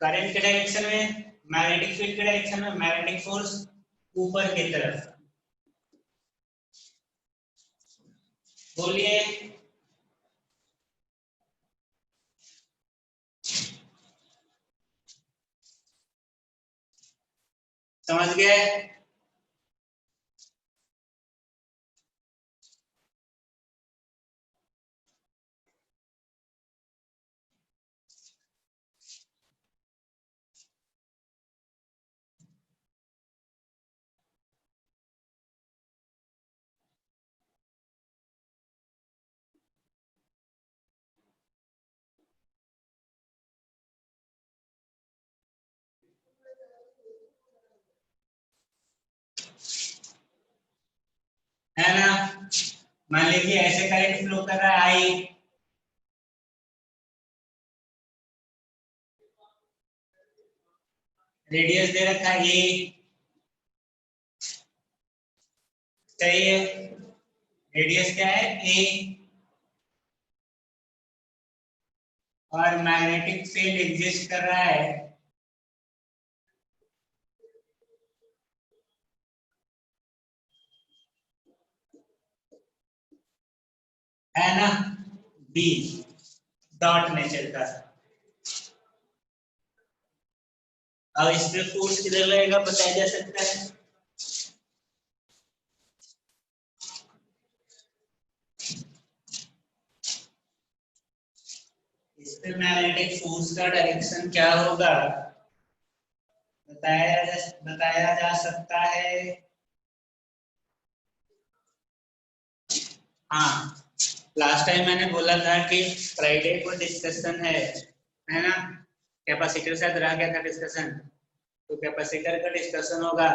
करंट के डायरेक्शन में, मैग्नेटिक फील्ड के डायरेक्शन में, मैग्नेटिक फोर्स ऊपर की तरफ। बोलिए। समझ गए? है ना? मान लीजिए ऐसे करंट फ्लो कर रहा है आई, रेडियस दे रखा है ए, सही है। रेडियस क्या है ए, और मैग्नेटिक फील्ड एग्जिस्ट कर रहा है ना, बी, डॉट नेचर का। अब इस पे फोर्स किधर लगेगा बताया जा सकता है। इस पे मैग्नेटिक फोर्स का डायरेक्शन क्या होगा बताया जा सकता है। हाँ, लास्ट टाइम मैंने बोला था कि फ्राइडे को डिस्कशन है ना, कैपेसिटर से रह गया था डिस्कशन, तो कैपेसिटर का डिस्कशन होगा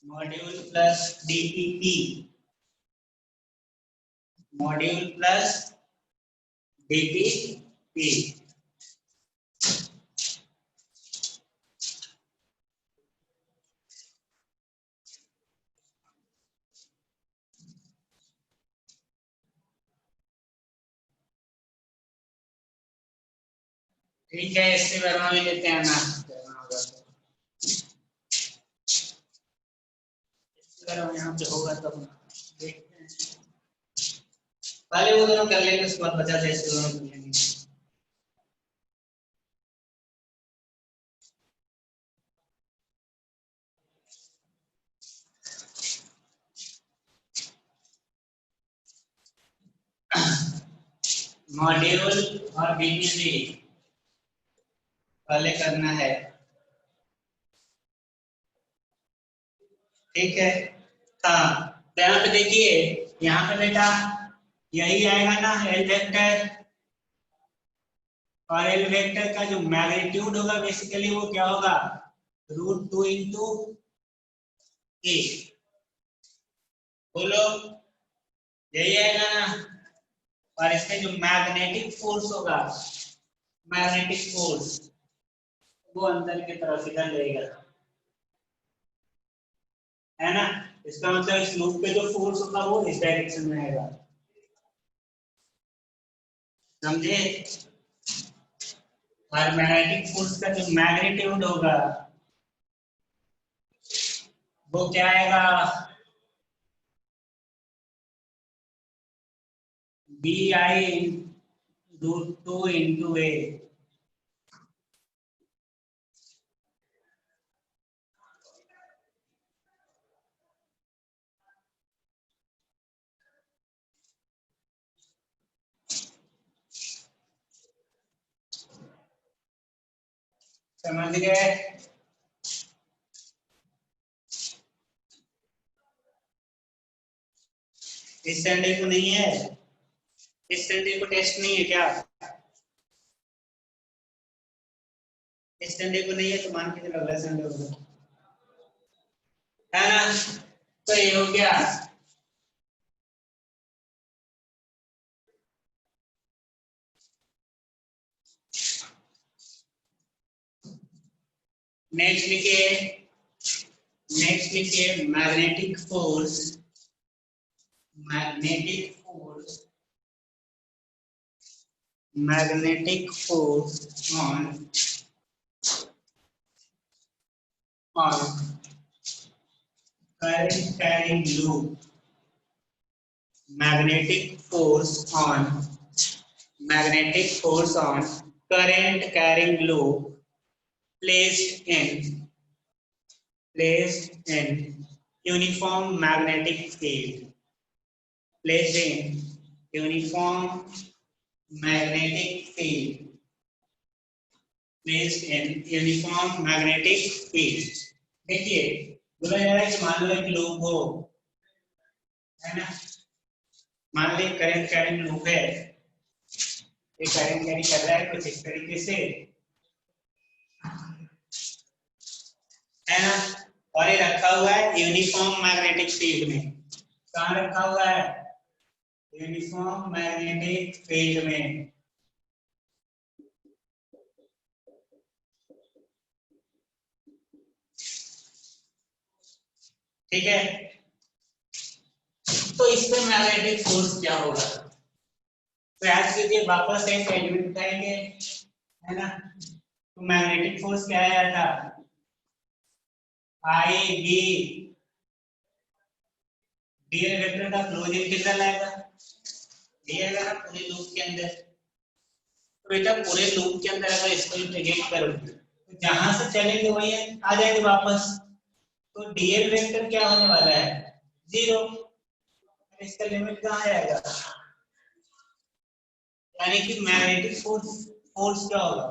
module plus DPP, module plus DPP. ठीक है, इससे बना भी लेते हैं ना, यहाँ पे होगा तब देखते हैं। पहले वो दोनों कर लेंगे, उसके बाद 50 ऐसे दोनों कर लेंगे। मॉड्यूल और बीपीसी पहले करना है, ठीक है। हाँ, तो यहाँ पे देखिए, यहाँ पे बेटा यही आएगा ना एल वेक्टर, और एल वेक्टर का जो मैग्नीट्यूड होगा बेसिकली वो क्या होगा, √2 इंटू ए। बोलो, यही आएगा ना। और इसमें जो मैग्नेटिक फोर्स होगा, मैग्नेटिक फोर्स वो अंदर की तरफ इधर रहेगा, है ना। इसका मतलब इस लूप पे जो फोर्स होगा वो इस डायरेक्शन में आएगा, समझे। और मैग्नेटिक फोर्स का जो मैग्नीट्यूड होगा वो क्या आएगा, बी आई √2 इंटू ए। समझ गए। इस संडे को नहीं है, इस संडे को टेस्ट नहीं है क्या, इस संडे को नहीं है तो मान के चलो अगला संडे होगा, है ना। तो ये हो गया। नेक्स्ट लिखिए, नेक्स्ट लिखिए magnetic force, magnetic force, magnetic force on current carrying loop, magnetic force on, magnetic force on current carrying loop placed in uniform magnetic field, placed in uniform magnetic field, placed in uniform magnetic field। देखिए, बोला जा रहा है कि मान लो एक loop हो, है ना, मान ली करंट कैरिंग लूप है, ये करंट कैरी कर रहा है कुछ इस तरीके से, है ना, और ये रखा हुआ है यूनिफॉर्म मैग्नेटिक फील्ड में। कहाँ रखा हुआ है, यूनिफॉर्म मैग्नेटिक फील्ड में, ठीक है। तो इस पे मैग्नेटिक फोर्स क्या होगा? तो याद कीजिए, वापस एक एलिमेंट उठाएंगे, है ना। तो मैग्नेटिक फोर्स क्या आया था? आई बी डीएल वेक्टर का क्लोज इंटीग्रल आएगा, दिएगा ना पूरे लूप के अंदर। तो बेटा पूरे लूप के अंदर अगर इसको इंटीग्रेट करोगे तो जहां से चलेंगे वही आ जाएंगे वापस। तो डीएल वेक्टर क्या होने वाला है? 0। इसका लिमिट कहाँ आएगा? यानी कि मैग्नेटिक फोर्स क्या होगा?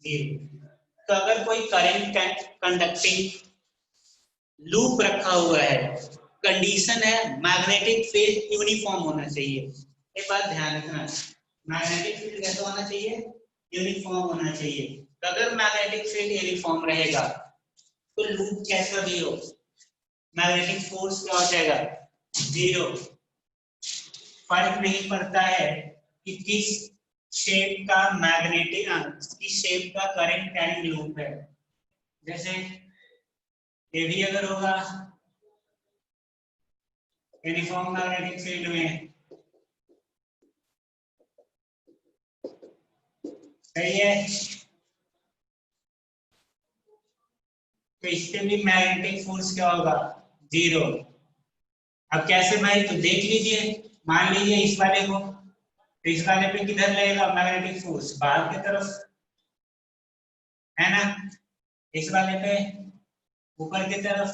0। तो अगर कोई करंट कंडक्टिंग लूप रखा हुआ है, कंडीशन है मैग्नेटिक फील्ड यूनिफॉर्म होना चाहिए। एक बात ध्यान रखना, मैग्नेटिक फील्ड कैसा होना चाहिए? यूनिफॉर्म होना चाहिए। तो अगर मैग्नेटिक फील्ड यूनिफॉर्म रहेगा तो लूप कैसा भी हो, मैग्नेटिक फोर्स क्या हो जाएगा? 0। फर्क नहीं पड़ता है कि किस शेप का मैग्नेटिक, किस शेप का करंट कैरिंग लूप है। जैसे ये भी अगर होगा यूनिफॉर्म मैग्नेटिक फील्ड में, सही है, तो इसके भी मैग्नेटिक फोर्स क्या होगा? 0। अब कैसे भाई? तो देख लीजिए, मान लीजिए इस वाले को, तो इस वाले पे किधर लगेगा मैग्नेटिक फोर्स? बाहर की तरफ, है ना। इस वाले पे ऊपर की तरफ,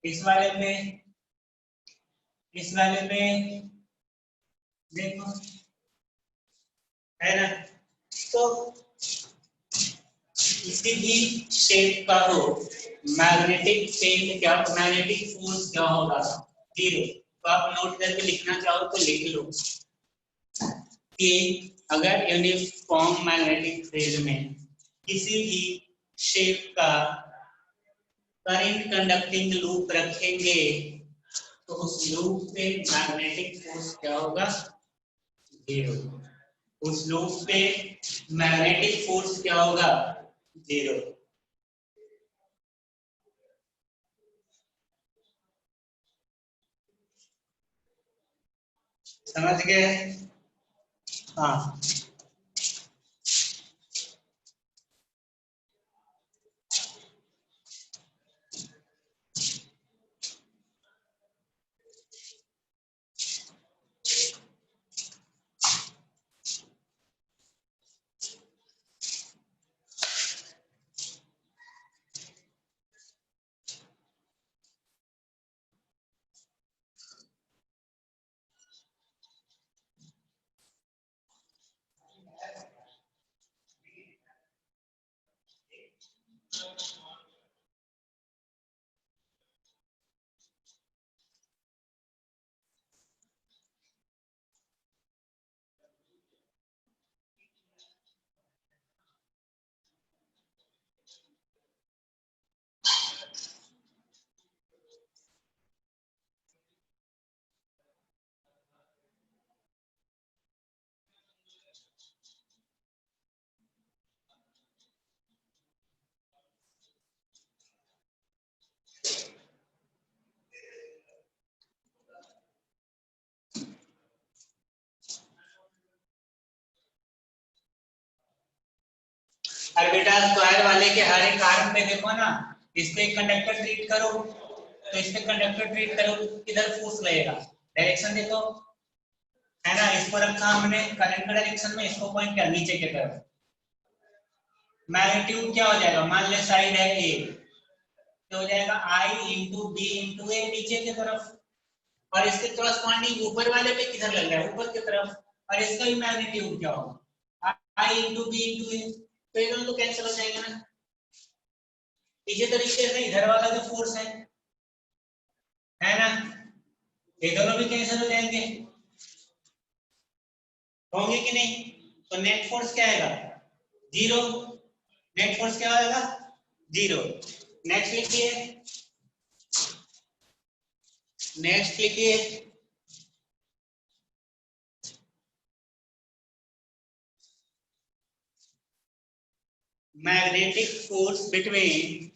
इस वाले पे, इस वाले पे, देखो, है ना। तो किसी भी शेप का हो, मैग्नेटिक फील्ड क्या, मैग्नेटिक फोर्स क्या होगा? 0। तो आप नोट करके लिखना चाहो तो लिख लो कि अगर यूनिफॉर्म मैग्नेटिक फील्ड में किसी भी शेप का करंट कंडक्टिंग लूप रखेंगे तो उस लूप पे मैग्नेटिक फोर्स क्या होगा? 0। उस लूप पे मैग्नेटिक फोर्स क्या होगा? 0। समझ गए? हाँ। ऑर्बिटल स्क्वायर वाले के हर एक आर्म पे देखो ना, इस पे कंडक्टर ट्रीट करो, तो इस पे कंडक्टर ट्रीट करो, किधर फोर्स लगेगा? डायरेक्शन देखो, है ना। इसको रखा हमने करंट डायरेक्शन में, इसको पॉइंट किया नीचे की तरफ। मैग्नीट्यूड क्या हो जाएगा? मान ले साइड है ए, तो हो जाएगा आई इंटू बी इंटू ए, नीचे की तरफ। और इसके करस्पॉन्डिंग ऊपर वाले पे किधर लग रहा है? ऊपर की तरफ। और इसका भी मैग्नीट्यूड क्या होगा? आई इंटू बी इंटू ए। तो ये दोनों तो कैंसिल हो जाएंगे ना। इसी तरीके से इधर वाला जो फोर्स है ना, ये दोनों भी कैंसिल हो जाएंगे, होंगे कि नहीं? तो नेट फोर्स क्या आएगा? 0। नेट फोर्स क्या आएगा? 0। नेक्स्ट लिखिए, नेक्स्ट लिखिए, magnetic force between,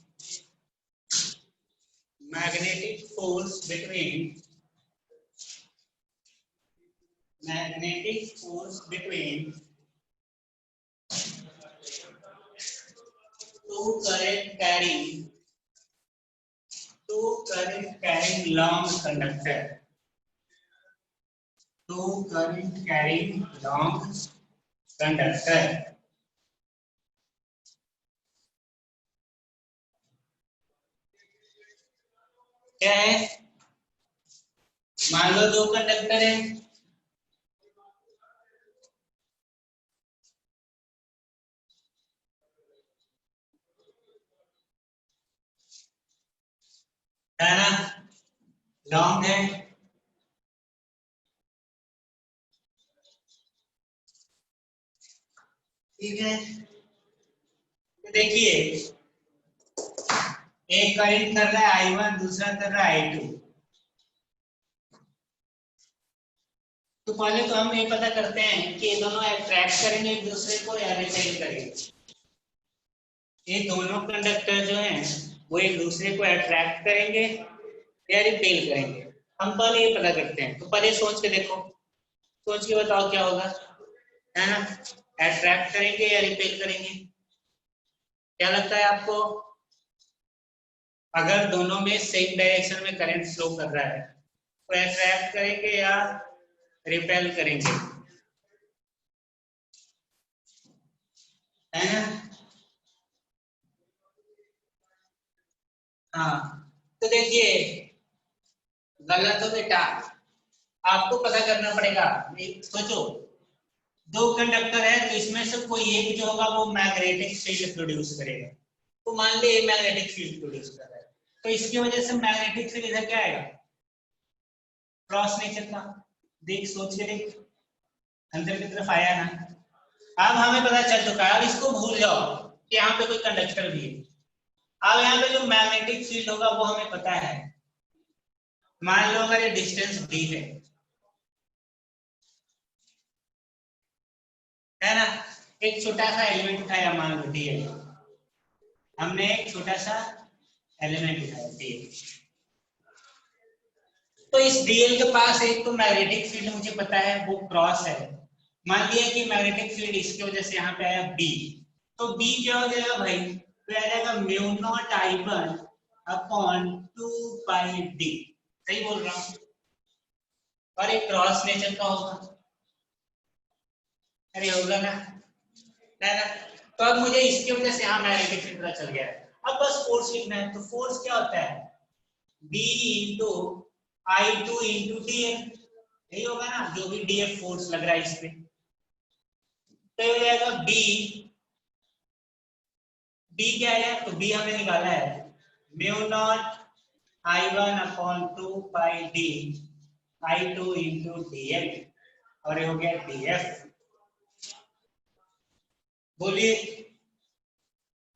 magnetic force between magnetic force between two current carrying long conductor. Two current carrying long conductor. क्या है? मान लो दो कंडक्टर है, ना? लॉन्ग है, ठीक है। तो देखिए एक करंट कर रहा है I1, दूसरा कर रहा है I2। तो पहले तो हम ये पता करते हैं कि ये दोनों अट्रैक्ट करेंगे एक दूसरे को या रिपेल करेंगे। ये दोनों कंडक्टर जो हैं वो एक दूसरे को अट्रैक्ट करेंगे या रिपेल करेंगे। हम पहले ये पता करते हैं। तो पहले सोच के देखो, सोच के बताओ क्या होगा, है ना? अट्रैक्ट करेंगे या रिपेल करेंगे? क्या लगता है आपको? अगर दोनों में सेम डायरेक्शन में करंट फ्लो कर रहा है तो अट्रैक्ट करेंगे या रिपेल करेंगे, है ना? हाँ, तो देखिए गलत हो बेटा, आपको पता करना पड़ेगा। सोचो दो कंडक्टर है तो इसमें से कोई एक जो होगा वो मैग्नेटिक फील्ड प्रोड्यूस करेगा। तो मान लीजिए मैग्नेटिक फील्ड प्रोड्यूस कर रहा है तो इसकी वजह से मैग्नेटिक फील्ड इधर क्या आएगा? क्रॉस नेचर का। देख, सोच के देख, अंदर की तरफ आया ना। अब हमें पता चल चुका है, अब इसको भूल जाओ कि यहाँ पे कोई कंडक्टर भी है। अब यहाँ पे जो मैग्नेटिक फील्ड होगा वो हमें पता है। मान लो अगर ये डिस्टेंस d है ना? एक छोटा सा एलिमेंट उठाया, मान लो dl। हमने एक छोटा सा एलिमेंट उठाया dl। तो इस dl के पास एक तो मैग्नेटिक फील्ड मुझे पता है वो क्रॉस है। मान लिया कि मैग्नेटिक फील्ड इसकी वजह से यहाँ पे आया b, तो b क्या हो जाएगा भाई? तो आ जाएगा mu naught I1 upon 2πd। सही बोल रहा हूँ? और एक क्रॉस नेचर का होगा, अरे होगा ना, है ना? तो अब मुझे इसकी वजह से यहाँ मैग्नेटिक फील्ड पता चल गया है। अब बस फोर्स लिखना है। तो फोर्स क्या होता है? b into I2 into df। यही होगा ना, जो भी df फोर्स लग रहा है इस पे। तो ये हो जाएगा b क्या है? तो b हमने निकाला है mu naught I1 upon 2πd I2 into df, और ये हो गया df। बोलिए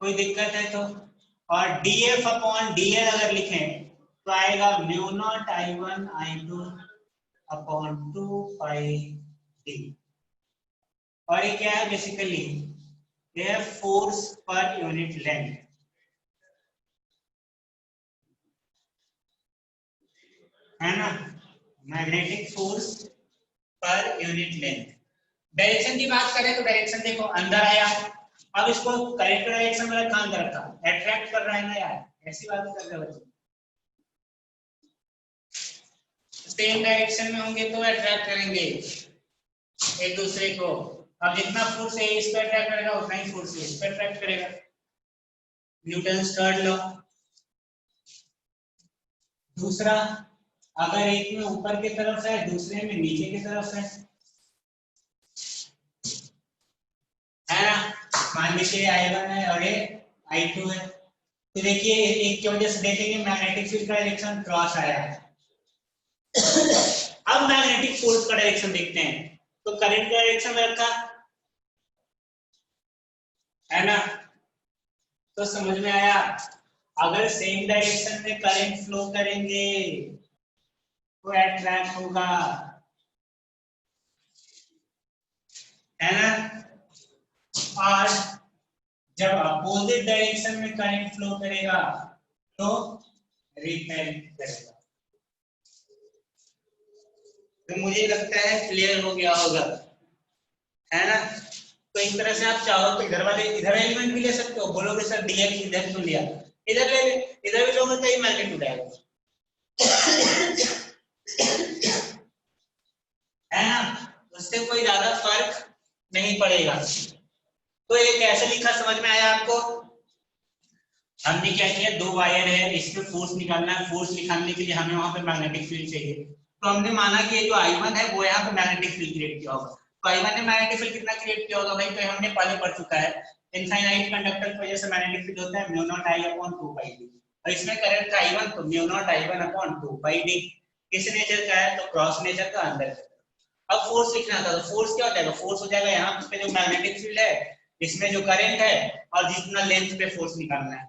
कोई दिक्कत है तो? और df अपॉन dl अगर लिखें तो आएगा mu naught I1 I2 upon 2πd। और ये क्या है बेसिकली? ये है फोर्स पर यूनिट लेंथ, है ना? Magnetic force per unit length. Direction की बात करें तो डायरेक्शन देखो, अंदर आया, अब इसको करेक्ट डायरेक्शन में कहां कर रखा? अट्रैक्ट कर रहा है ना यार, ऐसी बात कर रहे हो। सेम डायरेक्शन में होंगे तो अट्रैक्ट करेंगे एक दूसरे को। अब जितना फोर्स है इस पे अट्रैक्ट करेगा उतना ही फोर्स इस पे अट्रैक्ट करेगा। Newton's third law. दूसरा, अगर एक में ऊपर की तरफ है दूसरे में नीचे की तरफ है ना? मान लीजिए I1 है और ये I2 है। तो देखिए एक की वजह से देखेंगे मैग्नेटिक फील्ड का डायरेक्शन क्रॉस आया है। अब मैग्नेटिक फोर्स का डायरेक्शन देखते हैं। तो करंट का डायरेक्शन रखा है ना? तो समझ में आया? अगर सेम डायरेक्शन में करंट फ्लो करेंगे तो अट्रैक्ट होगा, है ना? और जब अपोजिट डायरेक्शन में करंट फ्लो करेगा तो रिपेल करेगा। तो मुझे लगता है क्लियर हो गया होगा, है ना। तो इस तरह से आप चाहो तो इधर वाले इधर एलिमेंट भी ले सकते हो, बोलोगे सर डीएक्स इधर क्यों लिया, इधर ले ले, इधर भी लोगे तो ही मैग्नीट्यूड आएगा, है ना। उससे कोई ज्यादा फर्क नहीं पड़ेगा। तो ये कैसे लिखा समझ में आया आपको। हमने क्या किया, दो वायर है, इसमें फोर्स निकालना है, फोर्स निकालने के लिए हमें वहां पे मैग्नेटिक फील्ड चाहिए, तो हमने माना कि ये जो I1 है वो यहाँ पे मैग्नेटिक फील्ड क्रिएट किया होगा। तो I1 ने मैग्नेटिक फील्ड कितना क्रिएट किया होगा भाई, तो हमने पहले पढ़ चुका है, इनफाइनाइट कंडक्टर की वजह से मैग्नेटिक फील्ड होता है mu naught I upon 2 pi D, और इसमें करंट था I1 तो म्यू नॉट I1 अपॉन 2 पाई डी। किस नेचर का है, तो क्रॉस नेचर का, अंदर। अब फोर्स लिखना था, तो फोर्स क्या हो जाएगा, फोर्स हो जाएगा यहाँ पे जो मैग्नेटिक फील्ड है, इसमें जो करंट है, और जितना लेंथ पे फोर्स निकालना है,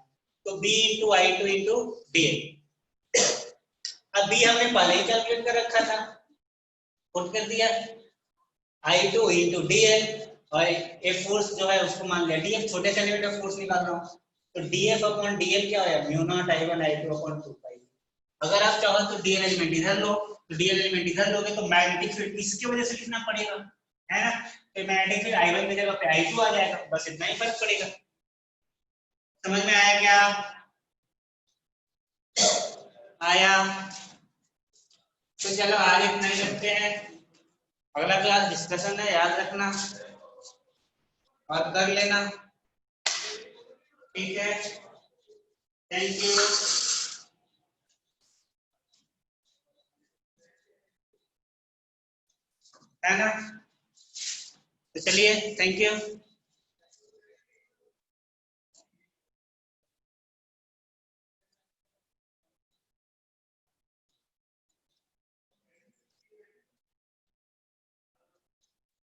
तो B into I2 into D. अब B हमने पहले ही कैलकुलेट कर रखा था, पुट कर दिया, I2 इंटू डी और ये फोर्स जो है उसको मान लिया DF, छोटे से एलिमेंट फोर्स निकाल रहा हूँ, तो DF अपॉन DL क्या है, mu naught I1 I2 upon 2 पाई। अगर आप चाहो तो DL एलिमेंट इधर लो, तो DL एलिमेंट इधर लोगे तो मैग्नेटिक फील्ड इसकी वजह से लिखना पड़ेगा, है ना। तो मैग्नेटिक फील्ड I1 की जगह पे I2 आ जाएगा, बस इतना ही फर्क पड़ेगा। समझ में आया क्या, आया। तो चलो आज इतना ही रखते हैं, अगला क्लास डिस्कशन है, याद रखना और कर लेना, ठीक है। Thank you. है ना, तो चलिए, थैंक यू।